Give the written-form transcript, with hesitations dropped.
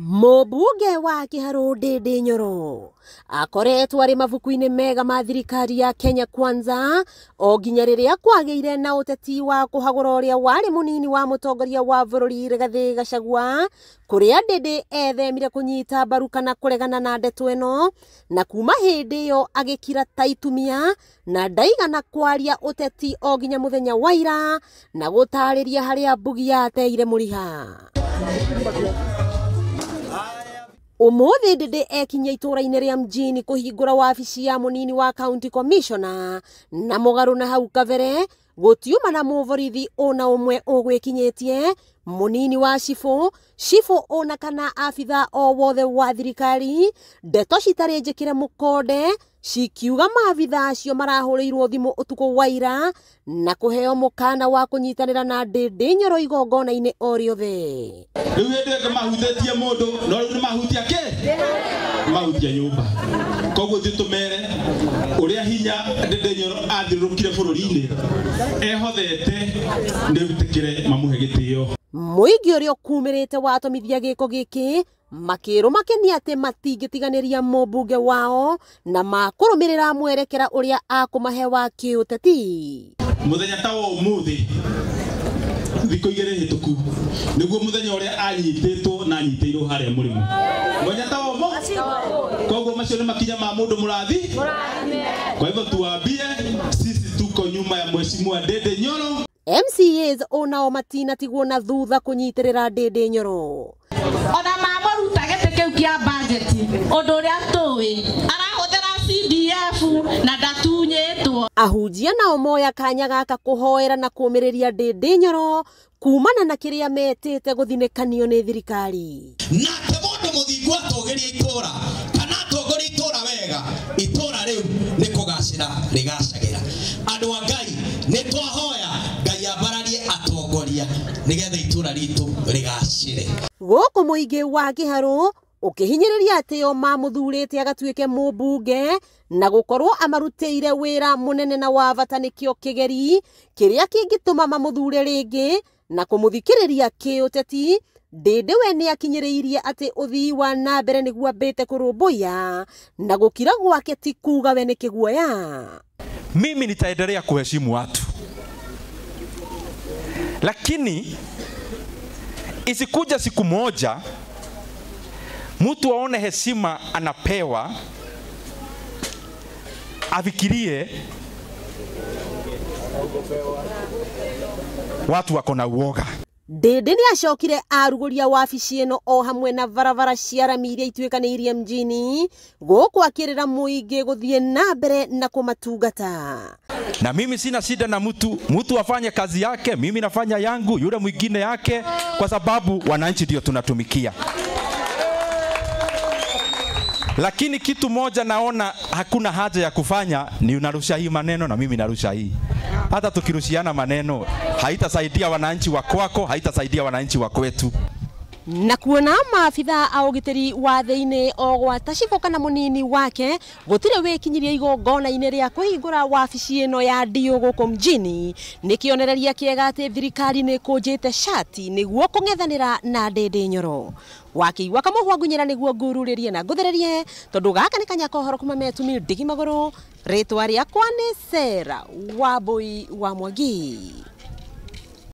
Mũmbunge wa Kĩharũ Ndĩndĩ Nyoro akoretwo arĩ mabuku-inĩ mega ma thirikari ya Kenya Kwanza o nginya rĩrĩa kwagĩire na ũteti wa kũhagũra ũrĩa warĩ mũnini wa mũtongoria wa bũrũri Rigathĩ Gachagua, kũrĩa Ndĩndĩ ethemire kũnyita mbaru kana kũregana na ndeto ĩno, na kuma hĩndĩ ĩyo agĩkira ta itumia na ndaigana kwaria ũteti o nginya mũthenya wa ira na gũtarĩria harĩa mbugi yateire mũriha. Ũmũthĩ Ndĩndĩ ekinyia itũra-inĩ rĩa mjini kũhingũra wabici ya mũnini wa county commissioner, na mũgarũ na hau kabere gũtiuma na mũborithi ona ũmwe ũgwĩkinyĩtie mũnini wa cibũ ona kana abitha o wothe wa thirikari. Ndeto citarĩ njĩkĩre mũkonde cikiuga maabitha acio marahũrĩirwo thimũ ũtukũ wa ira na kũheo mũkana wa kũnyitanĩra na Ndĩndĩ Nyoro igongona-inĩ o rĩothe. Rĩu hĩndĩ ĩngĩ mahutĩtie mũndũ, no rĩu nĩ mahutia kĩ? Mahutia nyũmba. Koguo thiĩ tũmere ũrĩa hinya Ndĩndĩ Nyoro athiũrũrũkire bũrũri-inĩ ehothete ndĩbutĩkĩre mamũhe gĩtĩo. Mũingĩ ũrĩa ũkumĩrĩte watomithia gĩko gĩkĩ makĩrũmakenia atĩ matingĩtiganĩria mũmbunge wao na makũrũmĩrĩra mwerekera ũrĩa akũmahe wa kĩũteti. Mũthenya ta ũmũthĩ thikũ igĩrĩ hĩtũku nĩguo mũthenya ũrĩa anyitĩtwo na anyitĩirwo harĩa mũrĩmo. Mũthenya ta ũmũthĩ, koguo macio nĩ makinya ma mũndũ mũrathi. Kwa hivyo tuambie sisi tuko nyuma ya mheshimiwa Ndĩndĩ Nyoro. MCAs onao matinatigwo na thutha kũnyitĩrĩra Ndĩndĩ Nyoro. Ona mamũruta gĩtĩ kĩu kĩa budget ũndũ ũrĩa tũĩ arahũthĩra CDF na ndatunyĩtwo. Ahunjia nao moya kanya gaka kũhoera na kũmĩrĩria Ndĩndĩ Nyoro kumana na kĩrĩa metĩte gũthinĩkanio nĩ thirikari. Nake mũndũ mũthingu atũgĩria itũra kana atongoria itũra wega, itũra rĩu nĩ kũgacĩra rĩgacagĩra. Andũ a Ngai nĩ twahoya Ngai ambararie atongoria nĩgetha itũra ritũ rĩgacĩre. Gũkũ mũingĩ wa Kĩharũ ũkĩhinyĩrĩria atĩ o mamũthurĩte agatuĩke mũmbunge na gũkorwo amarutĩire wĩra mũnene na wa bata nĩkĩo kĩgeri kĩrĩa kĩngĩtũma mamũthure rĩngĩ na kũmũthikĩrĩria kĩũteti. Ndĩndĩ we nĩ akinyĩrĩirie atĩ ũthii wa na mbere nĩguo ambĩte kũrũmbũiya na gũkira gwake ti kuga we nĩ kĩguoya. Mimi nitaendelea kuheshimu watu, lakini isikuja siku moja mtu aone heshima anapewa afikirie watu wako na uoga. Ndĩndĩ nĩ acokire arugũria wabici ĩno o hamwe na barabara cia rami iria ituĩkanĩirie mjini gũkũ akĩrĩra mũingĩ gũthiĩ na mbere na kũmatungata. Na mimi sina shida na mtu afanye kazi yake, mimi nafanya yangu, yule mwingine yake, kwa sababu wananchi ndio tunatumikia. Lakini kitu moja naona hakuna haja ya kufanya ni unarusha hii maneno na mimi narusha hii. Hata tukirushiana maneno haitasaidia wananchi wa kwako, haitasaidia wananchi wa kwetu. Na kuona maabitha a ũgitĩri wa thĩinĩ o gwata cibũ kana mũnini wake gũtirĩ wĩkinyirie igongona-inĩ rĩa kũhingũra wabici ĩno ya DO gũkũ mjini, nĩ kĩonereria kĩega atĩ thirikari nĩ kũnjĩte shati nĩguo kũng'ethanĩra na Ndĩndĩ Nyoro. Wakĩigua kamũhwa ngunyĩra nĩguo ngururĩrie na ngũthererie, tondũ gaka nĩ kanya kohoro kuma metumi ndigi magũrũ. Rĩtwa rĩakwa nĩ Sarah Wambui wa Mwangi.